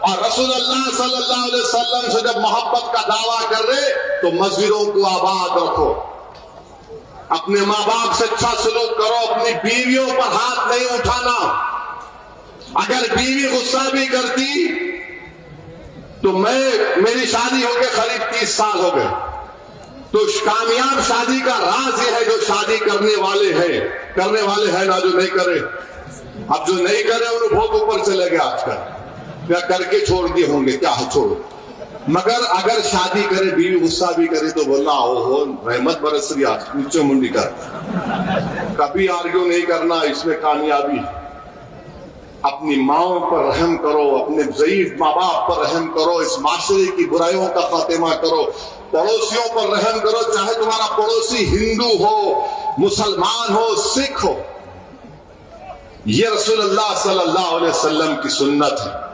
और रसूलुल्लाह सल्लल्लाहु अलैहि वसल्लम से जब मोहब्बत का दावा कर रहे तो मस्जिदों को आबाद रखो, अपने माँ बाप से अच्छा सलूक करो, अपनी बीवियों पर हाथ नहीं उठाना। अगर बीवी गुस्सा भी करती तो मेरी शादी हो गई करीब 30 साल हो गए, तो कामयाब शादी का राज यह है जो शादी करने वाले हैं ना जो नहीं करे। अब जो नहीं करे उन्हें बहुत ऊपर चले गए आजकल, या करके छोड़ दिए होंगे, क्या है छोड़ो। मगर अगर शादी करे, बीवी गुस्सा भी करे तो बोलना हो रहमत बरस रही, आज ऊंचे मुंडी कर, कभी आर्ग्यू नहीं करना, इसमें कामयाबी। अपनी माओं पर रहम करो, अपने ज़ईफ माँ बाप पर रहम करो, इस माशरे की बुराइयों का खात्मा करो, पड़ोसियों पर रहम करो, चाहे तुम्हारा पड़ोसी हिंदू हो, मुसलमान हो, सिख हो। ये रसूलुल्लाह सल्लल्लाहु अलैहि वसल्लम की सुन्नत है।